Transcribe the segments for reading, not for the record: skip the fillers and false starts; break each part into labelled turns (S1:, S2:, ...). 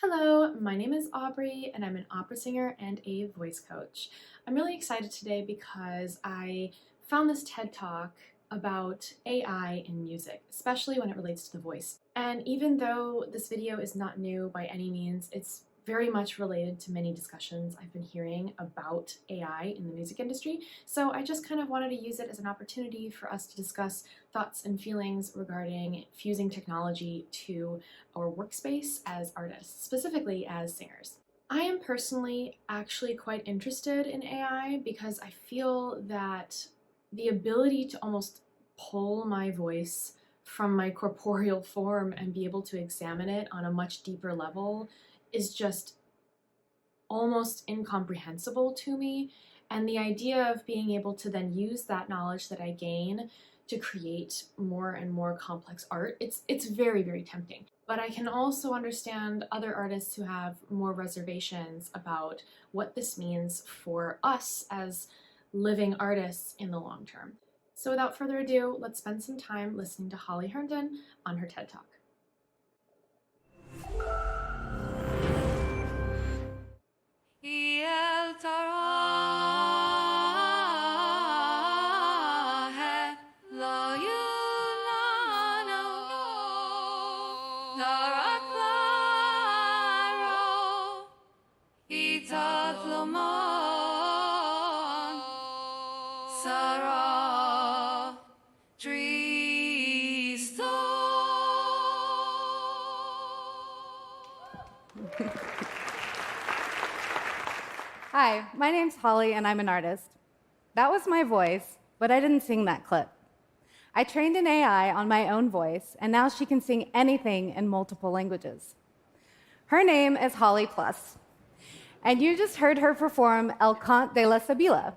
S1: Hello, my name is Aubrey and I'm an opera singer and a voice coach. I'm really excited today because I found this TED Talk about AI in music, especially when it relates to the voice. And even though this video is not new by any means, it's very much related to many discussions I've been hearing about AI in the music industry. So I just kind of wanted to use it as an opportunity for us to discuss thoughts and feelings regarding fusing technology to our workspace as artists, specifically as singers. I am personally actually quite interested in AI because I feel that the ability to almost pull my voice from my corporeal form and be able to examine it on a much deeper level is just almost incomprehensible to me. And the idea of being able to then use that knowledge that I gain to create more and more complex art, it's very, very tempting. But I can also understand other artists who have more reservations about what this means for us as living artists in the long term. So without further ado, let's spend some time listening to Holly Herndon on her TED Talk.
S2: Hi, my name's Holly and I'm an artist. That was my voice, but I didn't sing that clip. I trained an AI on my own voice, and now she can sing anything in multiple languages. Her name is Holly Plus, and you just heard her perform El Cant de la Sabila,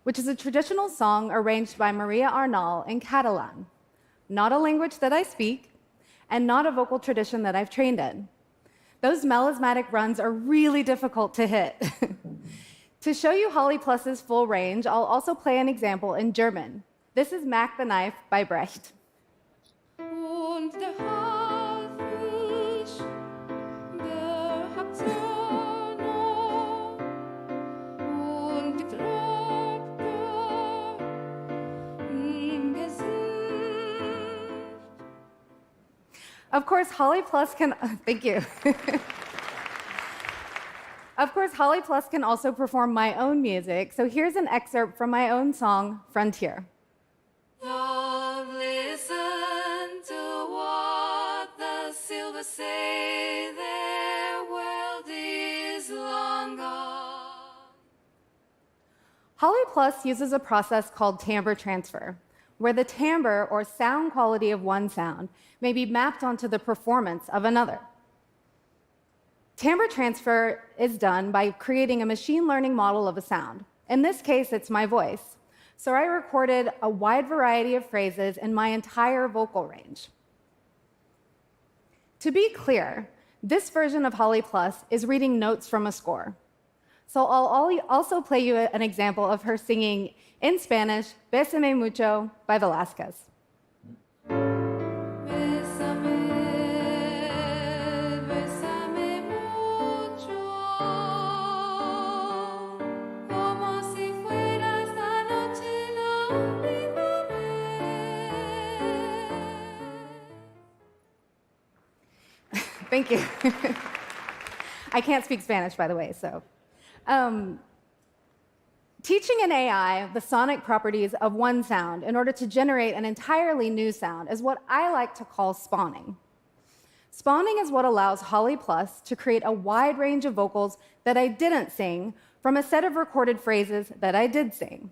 S2: which is a traditional song arranged by Maria Arnal in Catalan, not a language that I speak, and not a vocal tradition that I've trained in. Those melismatic runs are really difficult to hit. To show you Holly Plus's full range, I'll also play an example in German. This is Mac the Knife by Brecht. Und der Hafisch, der Haxano, und die Traktor im Gesicht. Of course, Holly Plus can, thank you. Of course, Holly Plus can also perform my own music, so here's an excerpt from my own song, Frontier. Don't listen to what the silver say, their world is long gone. Holly Plus uses a process called timbre transfer, where the timbre or sound quality of one sound may be mapped onto the performance of another. Timbre transfer is done by creating a machine learning model of a sound. In this case, it's my voice. So I recorded a wide variety of phrases in my entire vocal range. To be clear, this version of Holly Plus is reading notes from a score. So I'll also play you an example of her singing in Spanish, Bésame Mucho by Velázquez. Thank you. I can't speak Spanish, by the way, so. Teaching an AI the sonic properties of one sound in order to generate an entirely new sound is what I like to call spawning. Spawning is what allows Holly Plus to create a wide range of vocals that I didn't sing from a set of recorded phrases that I did sing.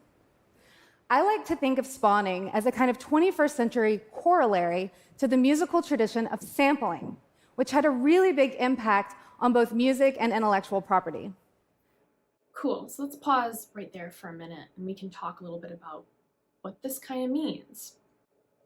S2: I like to think of spawning as a kind of 21st century corollary to the musical tradition of sampling, which had a really big impact on both music and intellectual property.
S1: Cool, so let's pause right there for a minute and we can talk a little bit about what this kind of means.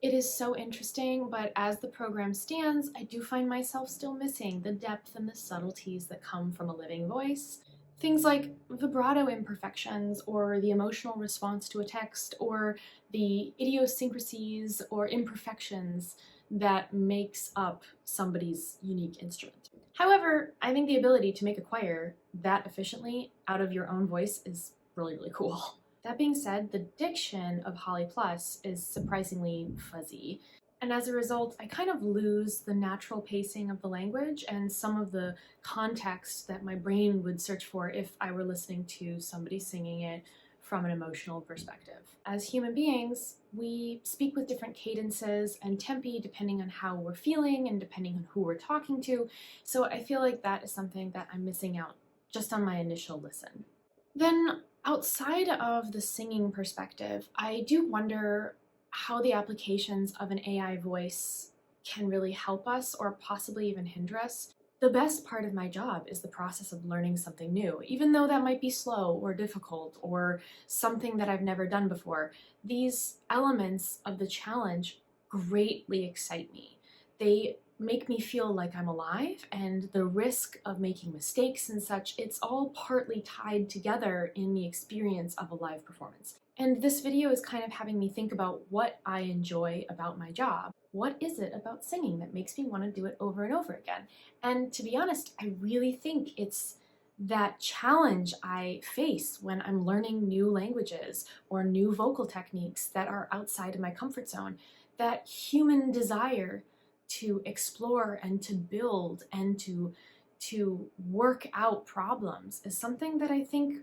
S1: It is so interesting, but as the program stands, I do find myself still missing the depth and the subtleties that come from a living voice. Things like vibrato imperfections, or the emotional response to a text, or the idiosyncrasies or imperfections that makes up somebody's unique instrument. However, I think the ability to make a choir that efficiently out of your own voice is really, really cool. That being said, the diction of Holly Plus is surprisingly fuzzy. And as a result, I kind of lose the natural pacing of the language and some of the context that my brain would search for if I were listening to somebody singing it from an emotional perspective. As human beings, we speak with different cadences and tempi depending on how we're feeling and depending on who we're talking to, so I feel like that is something that I'm missing out just on my initial listen. Then, outside of the singing perspective, I do wonder how the applications of an AI voice can really help us or possibly even hinder us. The best part of my job is the process of learning something new, even though that might be slow or difficult or something that I've never done before. These elements of the challenge greatly excite me. They make me feel like I'm alive, and the risk of making mistakes and such, it's all partly tied together in the experience of a live performance. And this video is kind of having me think about what I enjoy about my job. What is it about singing that makes me want to do it over and over again? And to be honest, I really think it's that challenge I face when I'm learning new languages or new vocal techniques that are outside of my comfort zone. That human desire to explore and to build and to work out problems is something that I think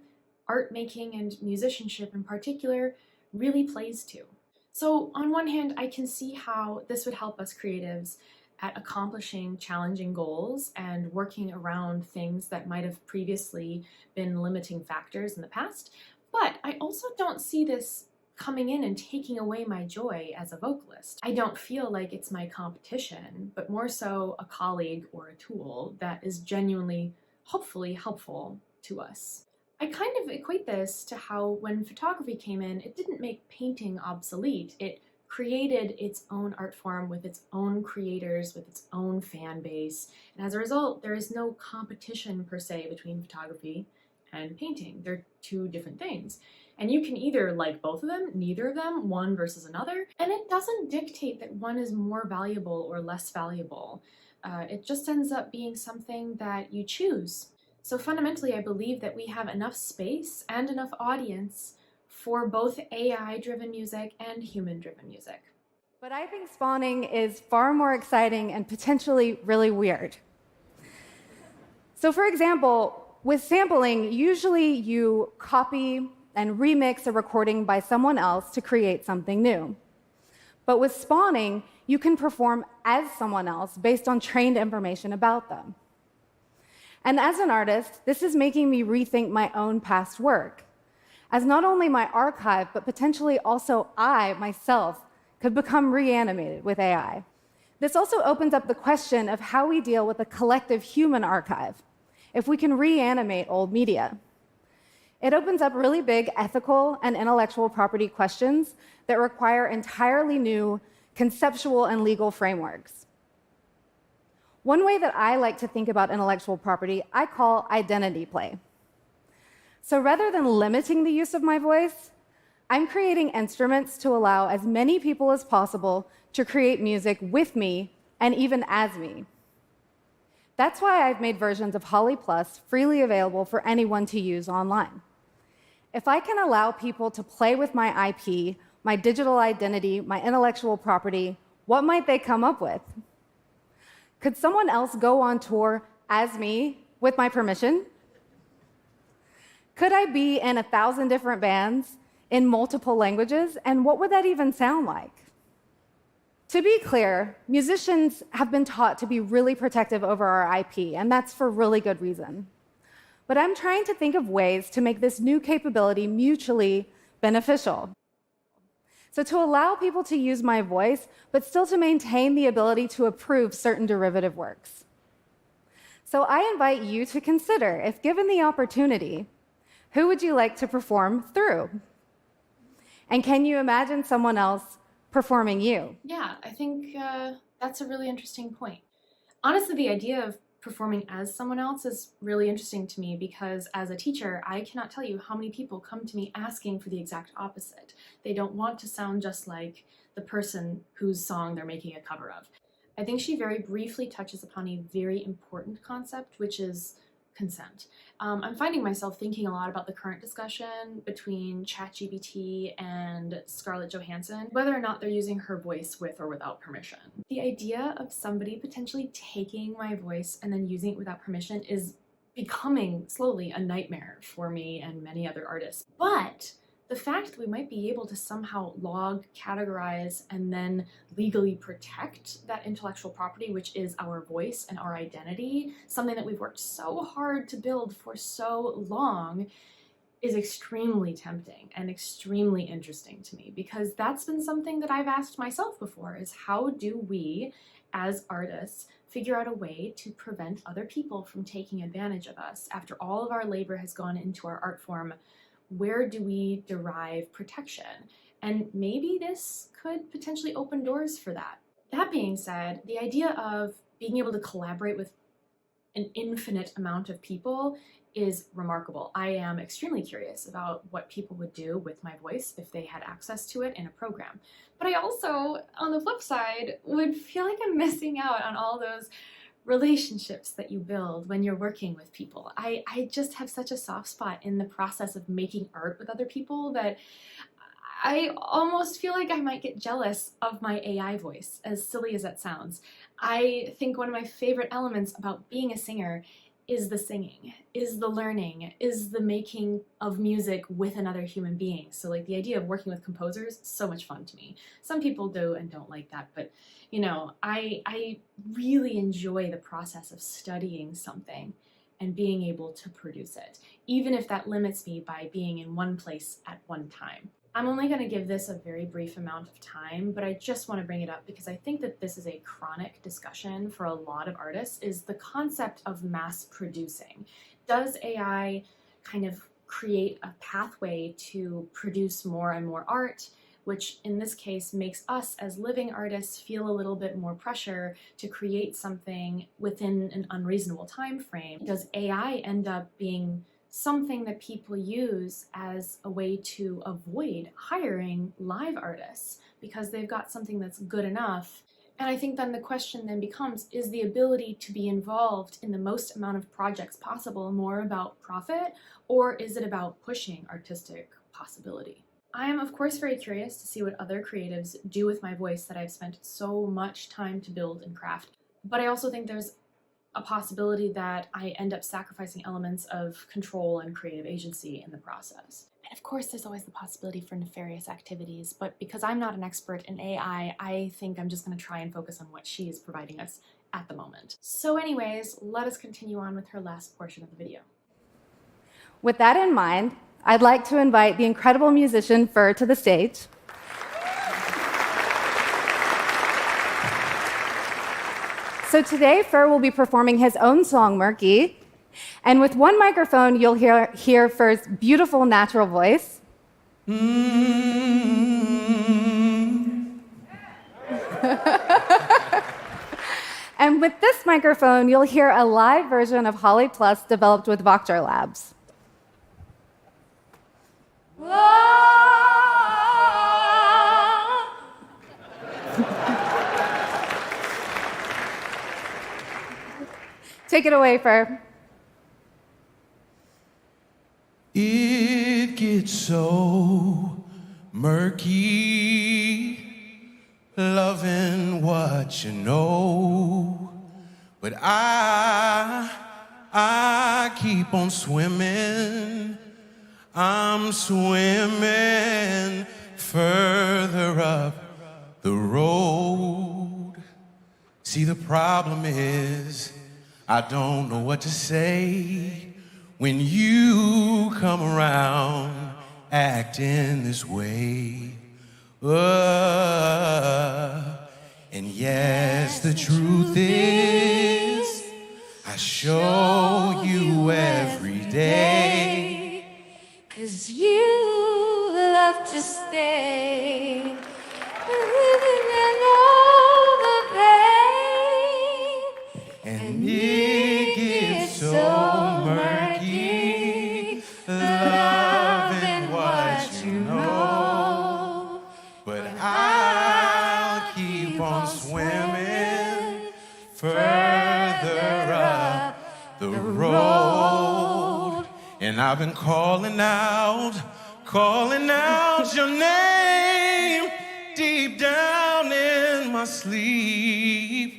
S1: art making and musicianship in particular really plays to. So on one hand, I can see how this would help us creatives at accomplishing challenging goals and working around things that might have previously been limiting factors in the past. But I also don't see this coming in and taking away my joy as a vocalist. I don't feel like it's my competition, but more so a colleague or a tool that is genuinely, hopefully, helpful to us. I kind of equate this to how when photography came in, it didn't make painting obsolete. It created its own art form with its own creators, with its own fan base. And as a result, there is no competition per se between photography and painting. They're two different things. And you can either like both of them, neither of them, one versus another, and it doesn't dictate that one is more valuable or less valuable. It just ends up being something that you choose. So fundamentally, I believe that we have enough space and enough audience for both AI-driven music and human-driven music.
S2: But I think spawning is far more exciting and potentially really weird. So for example, with sampling, usually you copy and remix a recording by someone else to create something new. But with spawning, you can perform as someone else based on trained information about them. And as an artist, this is making me rethink my own past work, as not only my archive, but potentially also I, myself, could become reanimated with AI. This also opens up the question of how we deal with a collective human archive, if we can reanimate old media. It opens up really big ethical and intellectual property questions that require entirely new conceptual and legal frameworks. One way that I like to think about intellectual property, I call identity play. So rather than limiting the use of my voice, I'm creating instruments to allow as many people as possible to create music with me and even as me. That's why I've made versions of Holly Plus freely available for anyone to use online. If I can allow people to play with my IP, my digital identity, my intellectual property, what might they come up with? Could someone else go on tour as me with my permission? Could I be in 1,000 different bands in multiple languages, and what would that even sound like? To be clear, musicians have been taught to be really protective over our IP, and that's for really good reason. But I'm trying to think of ways to make this new capability mutually beneficial. So to allow people to use my voice, but still to maintain the ability to approve certain derivative works. So I invite you to consider, if given the opportunity, who would you like to perform through? And can you imagine someone else performing you?
S1: Yeah, I think that's a really interesting point. Honestly, the idea of performing as someone else is really interesting to me because as a teacher, I cannot tell you how many people come to me asking for the exact opposite. They don't want to sound just like the person whose song they're making a cover of. I think she very briefly touches upon a very important concept, which is consent. I'm finding myself thinking a lot about the current discussion between ChatGPT and Scarlett Johansson, whether or not they're using her voice with or without permission. The idea of somebody potentially taking my voice and then using it without permission is becoming slowly a nightmare for me and many other artists. But the fact that we might be able to somehow log, categorize, and then legally protect that intellectual property, which is our voice and our identity, something that we've worked so hard to build for so long, is extremely tempting and extremely interesting to me, because that's been something that I've asked myself before, is how do we as artists figure out a way to prevent other people from taking advantage of us after all of our labor has gone into our art form? Where do we derive protection? And maybe this could potentially open doors for that. That being said, the idea of being able to collaborate with an infinite amount of people is remarkable. I am extremely curious about what people would do with my voice if they had access to it in a program. But I also, on the flip side, would feel like I'm missing out on all those relationships that you build when you're working with people. I just have such a soft spot in the process of making art with other people that I almost feel like I might get jealous of my AI voice, as silly as that sounds. I think one of my favorite elements about being a singer is the singing, is the learning, is the making of music with another human being. So like the idea of working with composers, so much fun to me. Some people do and don't like that, but you know, I really enjoy the process of studying something and being able to produce it, even if that limits me by being in one place at one time. I'm only going to give this a very brief amount of time, but I just want to bring it up because I think that this is a chronic discussion for a lot of artists, is the concept of mass producing. Does AI kind of create a pathway to produce more and more art, which in this case makes us as living artists feel a little bit more pressure to create something within an unreasonable time frame? Does AI end up being something that people use as a way to avoid hiring live artists because they've got something that's good enough? And I think then the question then becomes, is the ability to be involved in the most amount of projects possible more about profit, or is it about pushing artistic possibility? I am of course very curious to see what other creatives do with my voice that I've spent so much time to build and craft, but I also think there's a possibility that I end up sacrificing elements of control and creative agency in the process. And of course, there's always the possibility for nefarious activities, but because I'm not an expert in AI, I think I'm just going to try and focus on what she is providing us at the moment. So anyways, let us continue on with her last portion of the video.
S2: With that in mind, I'd like to invite the incredible musician Fur to the stage. So today, Fur will be performing his own song, Murky. And with one microphone, you'll hear Fur's beautiful natural voice. And with this microphone, you'll hear a live version of Holly Plus developed with Voctor Labs. Take it away, Fur.
S3: It gets so murky, loving what you know, but I keep on swimming. I'm swimming further up the road. See, the problem is I don't know what to say when you come around acting this way. And yes, the truth is I show you every day,
S4: 'cause you love to stay living in all the pain.
S3: and it gets so murky, loving what you know, but I'll keep on swimming the road. And I've been calling out your name deep down in my sleep.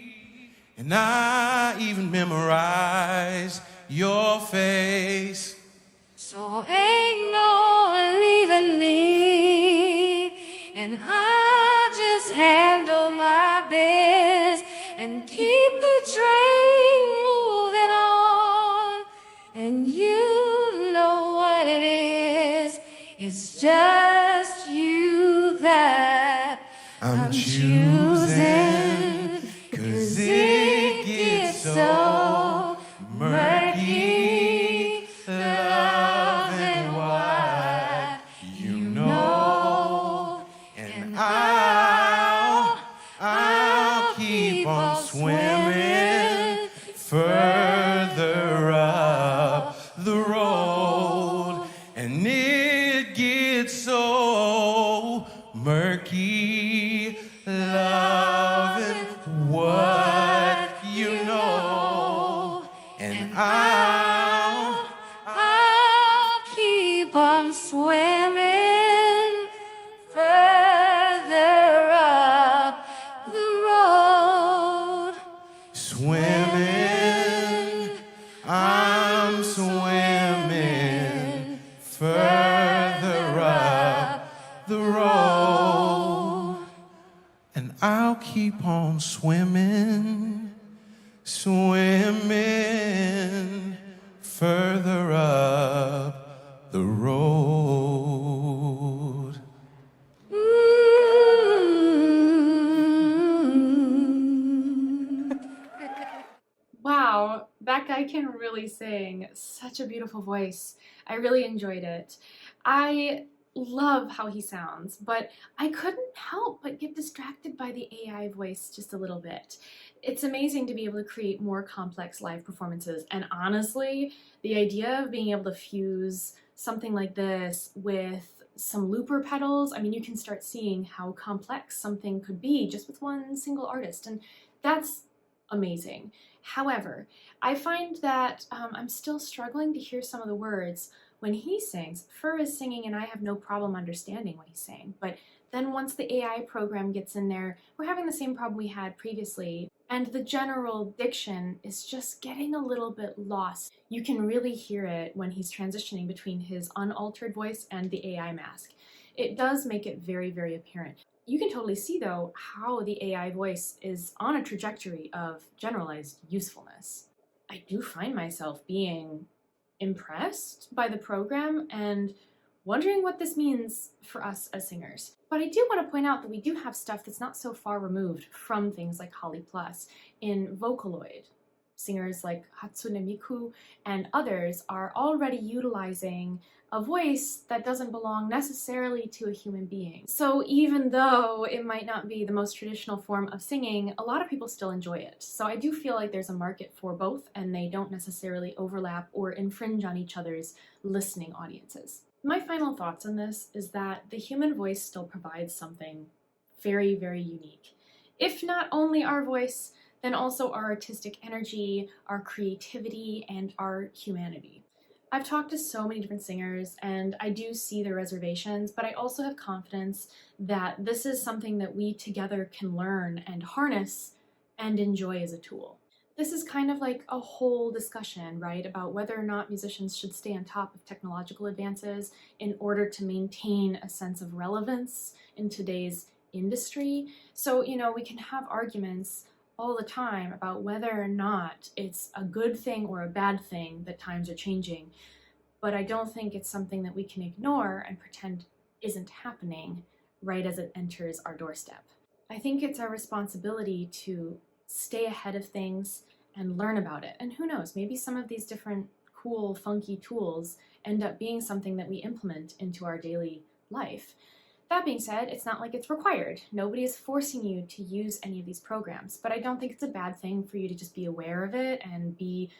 S3: And I even memorize your face.
S4: So ain't no leaving me, and I just handle my best and keep the train moving on. And you know what it is, it's just you that I'm choosing, 'cause it gets so murky, loving what you know. And I'll keep on swimming further up the road. And it gets so murky, loving what you know. And I'll keep on swimming further up the road.
S3: Swimming, I'm swimming further up the road. And I'll keep on swimming, swimming further up the road.
S1: Wow, that guy can really sing. Such a beautiful voice. I really enjoyed it. I love how he sounds, but I couldn't help but get distracted by the AI voice just a little bit. It's amazing to be able to create more complex live performances, and honestly, the idea of being able to fuse something like this with some looper pedals, I mean, you can start seeing how complex something could be just with one single artist, and that's amazing. However, I find that I'm still struggling to hear some of the words when he sings. Fur is singing and I have no problem understanding what he's saying, but then once the AI program gets in there, we're having the same problem we had previously, and the general diction is just getting a little bit lost. You can really hear it when he's transitioning between his unaltered voice and the AI mask. It does make it very, very apparent. You can totally see, though, how the AI voice is on a trajectory of generalized usefulness. I do find myself being impressed by the program and wondering what this means for us as singers. But I do want to point out that we do have stuff that's not so far removed from things like Holly Plus. In Vocaloid, singers like Hatsune Miku and others are already utilizing a voice that doesn't belong necessarily to a human being. So even though it might not be the most traditional form of singing, a lot of people still enjoy it. So I do feel like there's a market for both, and they don't necessarily overlap or infringe on each other's listening audiences. My final thoughts on this is that the human voice still provides something very, very unique. If not only our voice, then also our artistic energy, our creativity, and our humanity. I've talked to so many different singers, and I do see their reservations, but I also have confidence that this is something that we together can learn and harness and enjoy as a tool. This is kind of like a whole discussion, right, about whether or not musicians should stay on top of technological advances in order to maintain a sense of relevance in today's industry. So, we can have arguments all the time about whether or not it's a good thing or a bad thing that times are changing, but I don't think it's something that we can ignore and pretend isn't happening right as it enters our doorstep. I think it's our responsibility to stay ahead of things and learn about it. And who knows, maybe some of these different cool, funky tools end up being something that we implement into our daily life. That being said, it's not like it's required. Nobody is forcing you to use any of these programs, but I don't think it's a bad thing for you to just be aware of it and be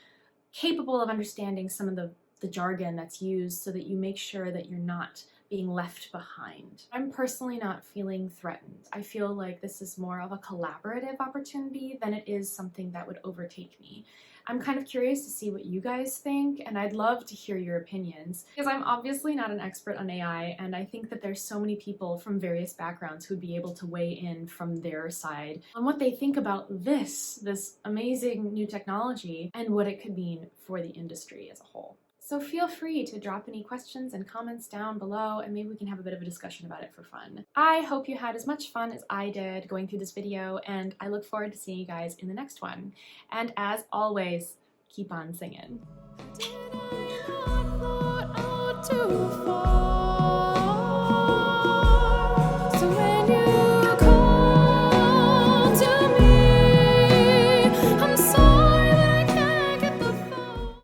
S1: capable of understanding some of the jargon that's used so that you make sure that you're not being left behind. I'm personally not feeling threatened. I feel like this is more of a collaborative opportunity than it is something that would overtake me. I'm kind of curious to see what you guys think, and I'd love to hear your opinions, because I'm obviously not an expert on AI, and I think that there's so many people from various backgrounds who'd be able to weigh in from their side on what they think about this amazing new technology and what it could mean for the industry as a whole. So feel free to drop any questions and comments down below, and maybe we can have a bit of a discussion about it for fun. I hope you had as much fun as I did going through this video, and I look forward to seeing you guys in the next one. And as always, keep on singing. Did I not thought out too far?